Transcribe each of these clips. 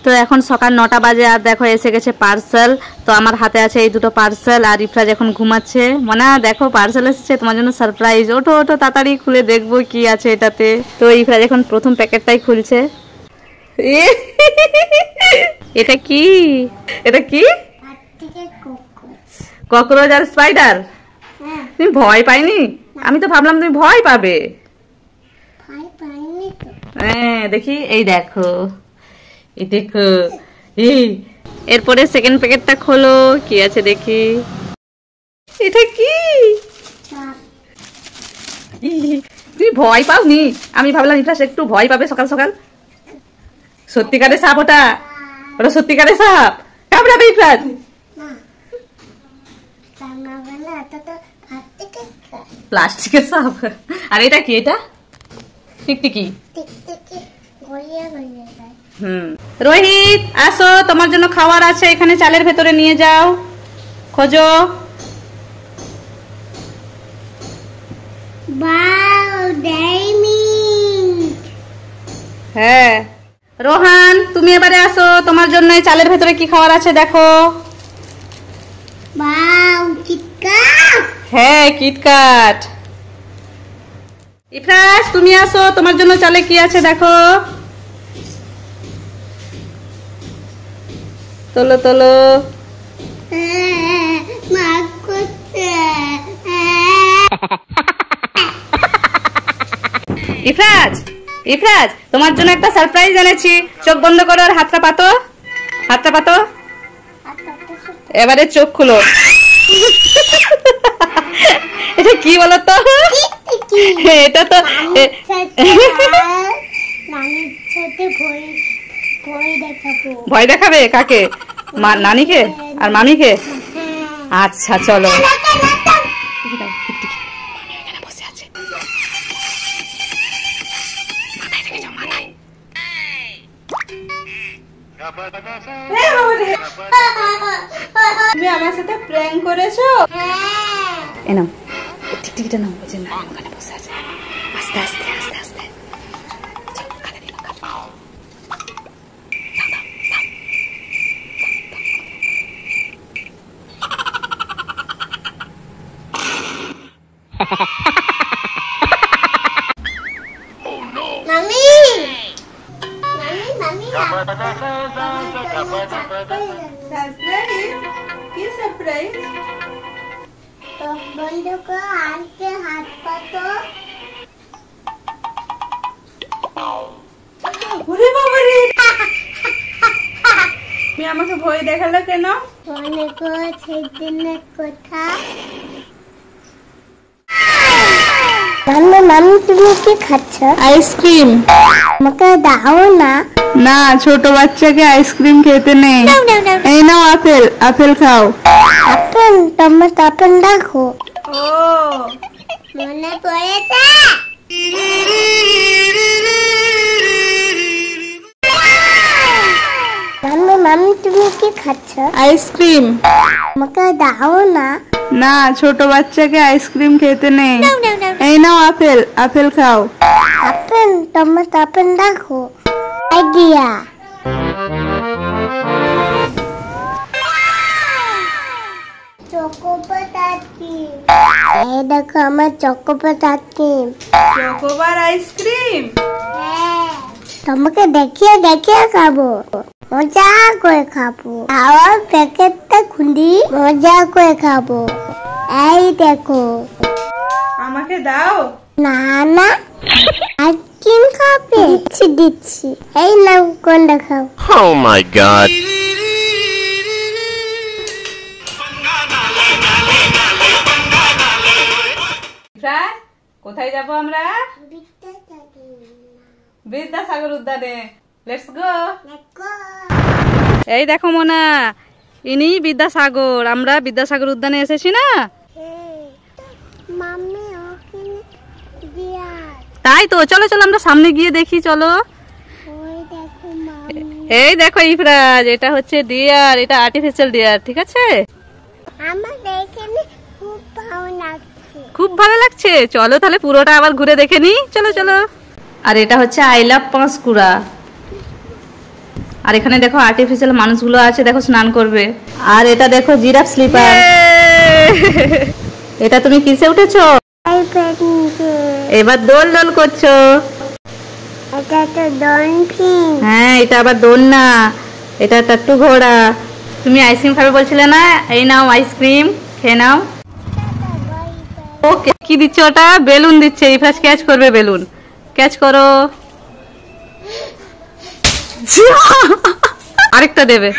তো এখন সকাল 9টা বাজে আর দেখো এসে গেছে পার্সেল। তো আমার হাতে আছে এই দুটো পার্সেল আর ইফরাজ এখন ঘুমাচ্ছে। মনা দেখো পার্সেল এসেছে তোমার জন্য সারপ্রাইজ, ওঠো ওঠো তাড়াতাড়ি খুলে দেখবো কি আছে এটাতে। তো ইফরাজ এখন প্রথম প্যাকেটটাই খুলছে। এটা কি? এটা কি? ককরোচ আর স্পাইডার? তুমি ভয় পাইনি? আমি তো ভাবলাম তুমি ভয় পাবে। হ্যাঁ দেখি, এই দেখো, এই দেখো, এই এরপরে সেকেন্ড প্যাকেটটা খোলো, কি আছে দেখি। এটা কি? তুমি ভয় পাওনি? আমি ভাবলাম ইফরাজ একটু ভয় পাবে সকাল সকাল। সত্যিকারের সাপ ওটা, ওটা সত্যিকারের সাপ, কামড়াবে ইফরাজ। প্লাস্টিকের সাপ। আর এটা কি? এটা টিকটিকি। রোহিত আসো, তোমার জন্য খাবার আছে এখানে, চালের ভেতরে নিয়ে যাও, খোঁজো। হ্যাঁ রোহান তুমি এবারে আসো, তোমার জন্য চালের ভেতরে কি খাবার আছে দেখো। হ্যাঁ কিটক্যাট। ইফরাজ তুমি আসো, তোমার জন্য চালে কি আছে দেখো। তোলো তোলো। ইফরাজ, ইফরাজ তোমার জন্য একটা সারপ্রাইজ এনেছি, চোখ বন্ধ করো আর হাতটা পাতো, হাতটা পাতো। এবারে চোখ খুলো। এটা কি বলো তো? এটা তো ভয় দেখাবে। কাকে? নানিকে আর মামিকে? আচ্ছা চলো। বসে আছে, মাথায় রেখে যাও, মাথায়। তুমি আমার সাথে প্র্যাঙ্ক করেছো? এ নাও টিকটিকিটা নাও, বুঝে না ওখানে বসে আছে। আস্তে আস্তে আস্তে আস্তে কানে দিল, কি সারপ্রাইজ? বন্ধ কর, আজকে হাত পাতো। ওরে বাবা রে, তুমি আমাকে ভয় দেখালে কেন? মনে কর সেদিনের কথা। মামি তুমি কি খাচ্ছ? আইসক্রিম। আমাকে দাও না। না, ছোট বাচ্চাকে আইসক্রিম খেতে নেই। এই নাও আপেল, আপেল খাও। আপেল? তোমার আপেল দেখো। ও মনে পড়েছে। মামি মামি তুমি কি খাচ্ছ? আইসক্রিম। আমাকে দাও না। না, ছোট বাচ্চাকে আইসক্রিম খেতে নেই। এই নাও আপেল, আপেল খাও। আপেল? তোমার আপেল দেখো। আইডিয়া। Chocobar ice cream. এই দেখো আমার চকোবার আইসক্রিম। Chocobar ice cream? হ্যাঁ। তোমাকে দেখিয়ে দেখিয়ে খাবো, মজা করে খাবো। আবার প্যাকেটটা খুলি, মজা করে খাবো। এই দেখো। আমাকে দাও। না না, আইসক্রিম খাবে? দিচ্ছি দিচ্ছি। এই নাও, কোনটা খাও? Oh my god. কোথায় যাব আমরা? বিদ্যাসাগর উদ্যানে। Let's go. এই দেখো মোনা, ইনি বিদ্যাসাগর। আমরা বিদ্যাসাগর উদ্যানে এসেছি না? তাই তো, চলো চলো আমরা সামনে গিয়ে দেখি, চলো। এই দেখো ইফরাজ, এটা হচ্ছে ডিয়ার, এটা আর্টিফিশিয়াল ডিয়ার, ঠিক আছে? খুব ভালো লাগছে। চলো তাহলে পুরোটা আবার ঘুরে দেখে নি, চলো চলো। আর এটা হচ্ছে আই লাভ পাঁশকুড়া। আর এখানে দেখো আর্টিফিশিয়াল মানুষগুলো আছে, দেখো স্নান করবে। আর এটা দেখো জিরাফ স্লিপার। এটা তুমি কিসে উঠেছো? এবার দোল দোল করছো। এটা তো ডলফিন। হ্যাঁ, এটা আবার দোল না, এটা টাট্টু ঘোড়া। তুমি আইসক্রিম খাবে বলছিলে না, এই নাও আইসক্রিম, খেয়ে নাও। ওকে, কি দিচ্ছে ওটা? বেলুন দিচ্ছে। ইফরাজ ক্যাচ করবে বেলুন। ক্যাচ করো। আরেকটা দেবে।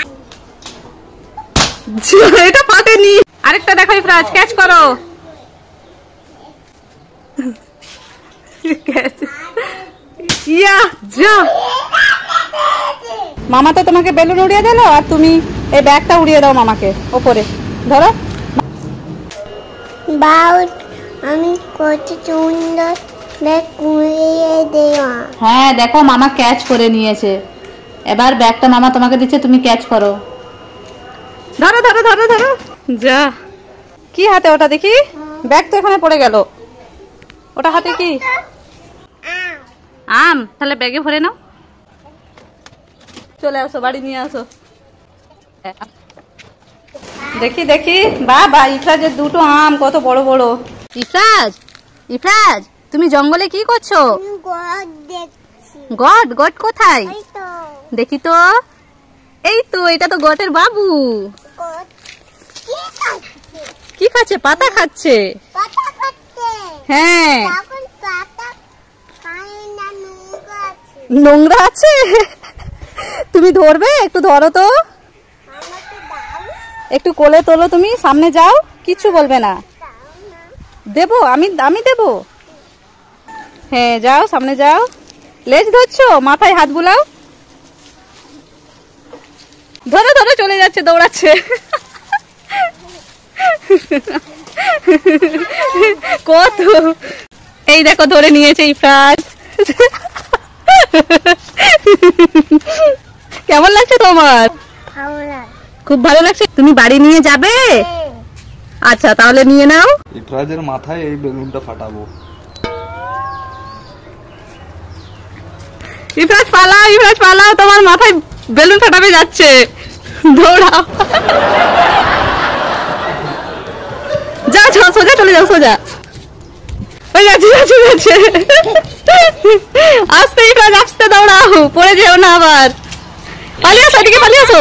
এটা ফাটেনি। আরেকটা দেখো ইফরাজ, ক্যাচ করো। ইয়া যা। মামা তো তোমাকে বেলুন উড়িয়ে দিল, আর তুমি এই ব্যাগটা উড়িয়ে দাও মামাকে ওপরে। ধরো। বাউ, আমি কত সুন্দর ব্যাগ উড়িয়ে দেওয়া। হ্যাঁ দেখো, মামা ক্যাচ করে নিয়েছে। এবার ব্যাগটা মামা তোমাকে দিচ্ছে, তুমি ক্যাচ করো। ধরো ধরো ধরো ধরো। যা। কি হাতে ওটা দেখি? ব্যাগ তো এখানে পড়ে গেল। ওটা হাতে কি? আম। তাহলে ব্যাগে ভরে নাও। চলে আসো, বাড়ি নিয়ে আসো। দেখি দেখি। বাবা, ইফরাজের দুটো আম কত বড় বড়। ইফরাজ, ইফরাজ, তুমি জঙ্গলে কি করছো? গড, গড কোথায়? দেখি তো। এই তো, এটা তো গটের বাবু। কি খাচ্ছে? পাতা খাচ্ছে। হ্যাঁ, নোংরা আছে। তুমি ধরবে? একটু ধরো তো, একটু কোলে তোলো। তুমি সামনে যাও, কিচ্ছু বলবে না। দেবো আমি দেবো। হ্যাঁ, যাও সামনে যাও। লেজ ধরছো? মাথায় হাত বুলাও। ধরো ধরো, চলে যাচ্ছে, দৌড়াচ্ছে। কত। এই দেখো, ধরে নিয়েছে ইফরাজ। কেমন লাগছে তোমার? খুব ভালো লাগছে। তুমি বাড়ি নিয়ে যাবে? আচ্ছা, তাহলে নিয়ে নাও। ইফরাজের মাথায় এই বেলুনটা ফাটাবো। ইফরাজ পালাও, ইফরাজ পালাও, তোমার মাথায় বেলুন ফাটাবে যাচ্ছে। দৌড়াও। যাও, সোজা চলে যাও, সোজা। আস্তে ইফরাজ, আস্তে দৌড়াও, পড়ে যেও না আবার। পালিয়ে আসো, এদিকে পালিয়ে আসো।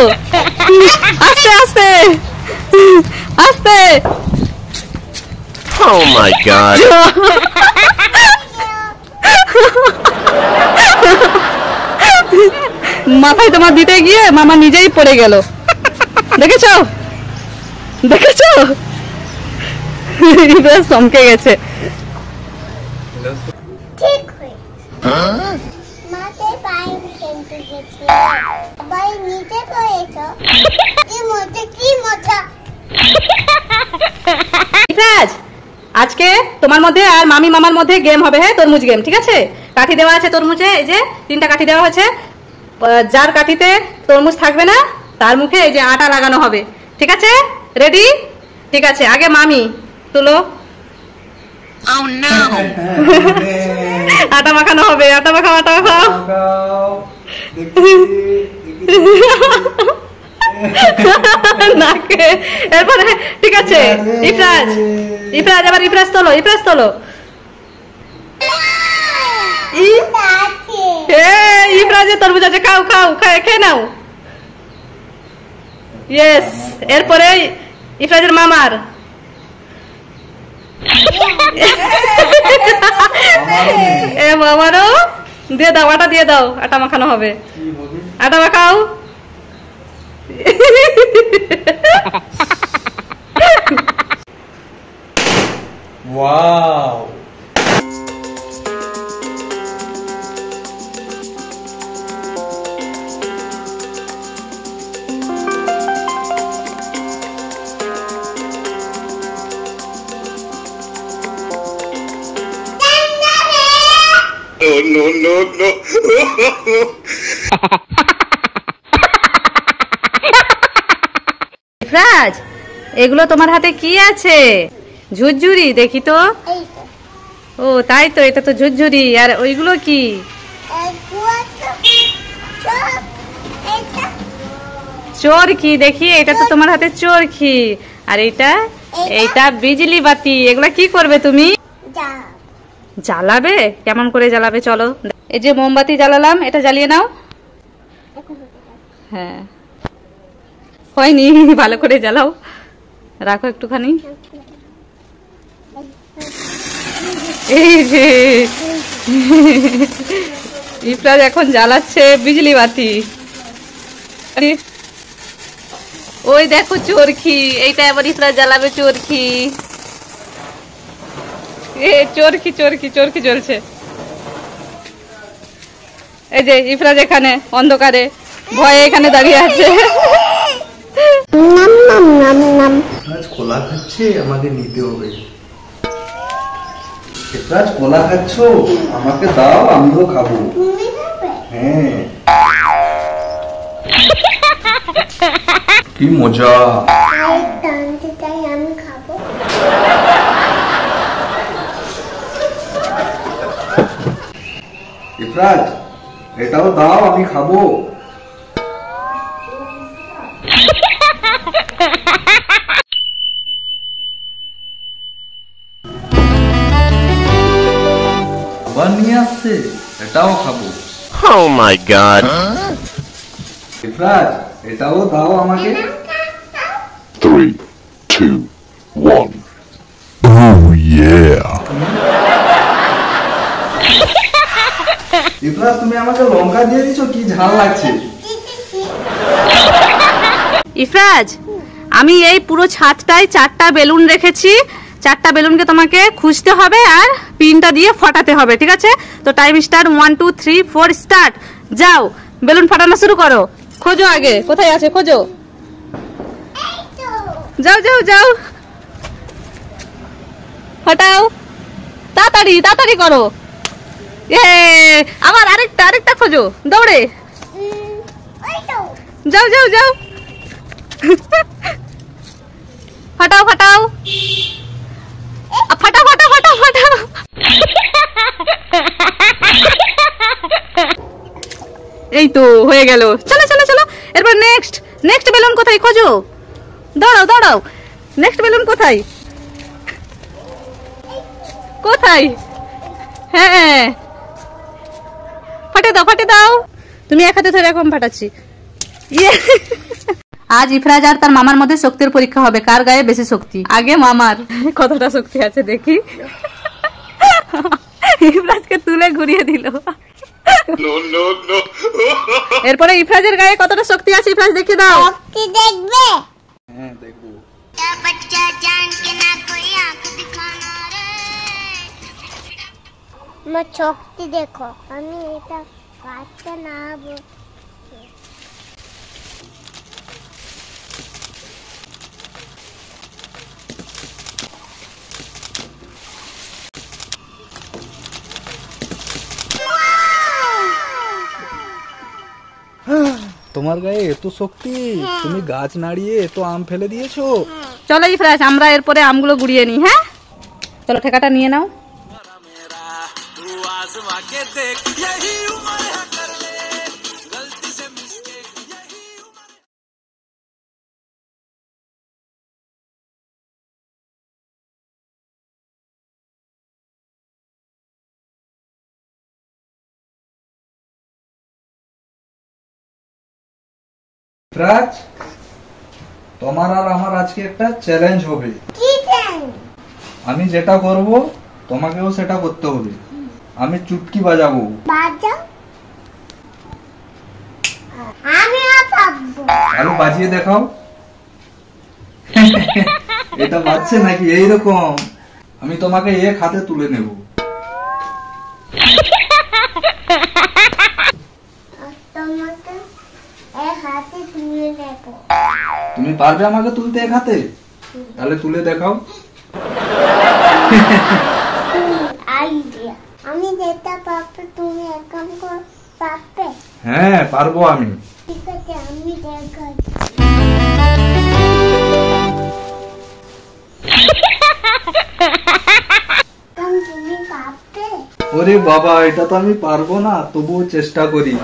আস্তে আস্তে আস্তে। Oh my god. মাথায় তোমার দিতে গিয়ে মামা নিজেই পড়ে গেল। দেখেছো দেখেছো? ইফরাজ চমকে গেছে। ঠিক হয়েছে। মাকে পায়ে কিন্তু গেছে। আবার নিচে পড়েছো। কি মজা, কি মজা। ইফরাজ, আজকে তোমার মধ্যে আর মামি মামার মধ্যে গেম হবে। হ্যাঁ, তরমুজ গেম। ঠিক আছে? কাঠি দেওয়া আছে তরমুজে, এই যে 3টা কাঠি দেওয়া হয়েছে। যার কাঠিতে তরমুজ থাকবে না তার মুখে এই যে আটা লাগানো হবে। ঠিক আছে? রেডি? ঠিক আছে, আগে মামি তুলো। আটা মাখানো হবে। আটা মাখাও, আটা মাখাও। নাকে। এরপরে ঠিক আছে, ইফরাজ, ইফরাজ আবার ইফরাজ তোলো, ইফরাজ তোলো। ইফরাজের তরমুজ আছে, খাও খাও, খেয়ে নাও। ইয়েস। এরপরে ইফরাজের মামার। এ মামারও দিয়ে দাও, আটা দিয়ে দাও, আটা মাখানো হবে। আটা মাখাও। Wow. No, no, no, no. Ifraz, এগুলো তোমার হাতে কি আছে? ঝুরঝুরি, দেখি তো। ও তাই তো, এটা তো ঝুরঝুরি। আর ওইগুলো কি? এটা চরকি, দেখি এটা তো তোমার হাতে চরকি, আর এইটা বিজলি বাতি। এগুলা কি করবে তুমি? জ্বালাবে? কেমন করে জ্বালাবে চলো। এই যে মোমবাতি জ্বালালাম, এটা জ্বালিয়ে নাও। হ্যাঁ হয়নি, ভালো করে জ্বালাও, রাখো একটুখানি। এই যে ইফরাজ এখন জ্বালাচ্ছে বিজলি বাতি। ওই দেখো চরকি, এইটা আবার ইফরাজ জ্বালাবে চরকি। চরকি চরকি চরকি জ্বলছে। এই যে ইফরাজ এখানে অন্ধকারে ভয়ে এখানে দাঁড়িয়ে আছে। আজ কলা খাচ্ছে, আমাকে নিতে হবে। ইফরাজ কলা খাচ্ছ, আমাকে দাও, আমিও খাবো। হ্যাঁ কি মজা। আমি খাবো। ইফরাজ এটাও দাও, আমি খাবো। আবার নিয়ে আসছে, এটাও খাবো। Oh my god. ইফরাজ এটাও দাও আমাকে। 3, 2, 1. Oh yeah. ইফরাজ তুমি আমাকে লঙ্কা দিয়ে দিছো, কি ঝাল লাগছে। ইফরাজ আমি এই পুরো ছাদটায় 4টা বেলুন রেখেছি, 4টা বেলুনকে তোমাকে খুঁজতে হবে আর পিনটা দিয়ে ফাটাতে হবে, ঠিক আছে? তো টাইম স্টার্ট, 1 2 3 4 স্টার্ট। যাও বেলুন ফাটানো শুরু করো। খোঁজো আগে কোথায় আছে, খোঁজো। যাও যাও যাও, ফাটাও, তাড়াতাড়ি তাড়াতাড়ি করো। আবার আরেকটা খোঁজো, দৌড়ে যাও যাও যাও। ফাটাও ফাটাও ফাটাও ফাটাও ফাটাও ফাটাও। এই তো হয়ে গেল। চলো চলো চলো, এরপর নেক্সট বেলুন কোথায় খোঁজো, দৌড়াও দৌড়াও। নেক্সট বেলুন কোথায় কোথায়? হ্যাঁ ফাটে দাও ফাটে দাও। তুমি এক হাতে ধরে এরকম ফাটাচ্ছি। আজ ইফরাজ আর তার মামার মধ্যে শক্তির পরীক্ষা হবে, কার গায়ে বেশি শক্তি। আগে মামার কতটা শক্তি আছে দেখি। ইফরাজকে তুলে ঘুরিয়ে দিল। এরপরে ইফরাজের গায়ে কতটা শক্তি আছে ইফরাজ দেখে দাও। শক্তি দেখবে? হ্যাঁ দেখবো। बच्चा जान के ना कोई आंख दिखाना रे। मैं शक्ति देखो, আমি এটা কাটতে না তোমার গায়ে এত শক্তি, তুমি গাছ নাড়িয়ে এত আম ফেলে দিয়েছো। চলো ইফরাজ আমরা এরপরে আমগুলো গুড়িয়ে নিই। হ্যাঁ চলো, ঠেকাটা নিয়ে নাও। ইফরাজ তোমার আর আমার আজকে একটা চ্যালেঞ্জ হবে। কি চ্যালেঞ্জ? আমি যেটা করব তোমাকেও সেটা করতে হবে। আমি চুটকি বাজাবো। বাজাও। আমি পাবো। আরে বাজিয়ে দেখাও। এটা বাজছে নাকি? এইরকম আমি তোমাকে এক হাতে তুলে নেব। তোমাকে এক হাতে তুলে নেব। তুমি পারবে আমাকে তুলতে এক হাতে? তাহলে তুলে দেখাও। আইডিয়া। আমি যেটা পারবে তুমি এরকম করে পারবে? হ্যাঁ পারবো আমি। ঠিক আছে আমি দেখাই। তুমি পারবে? ওরে বাবা, এটা তো আমি পারবো না, তবুও চেষ্টা করি।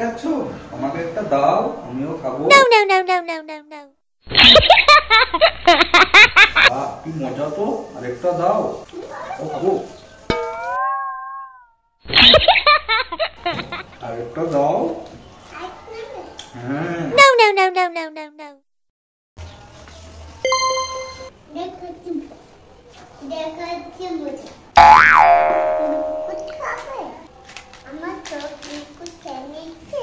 খাচ্ছো? আমাকে একটা দাও, আমিও খাবো। বাহ, কি মজা তো, আরেকটা দাও, ও খাবো। আরেকটা দাও। হ্যাঁ। দেখাচ্ছি বুঝি আমার চোখ খেয়ে নিচ্ছে।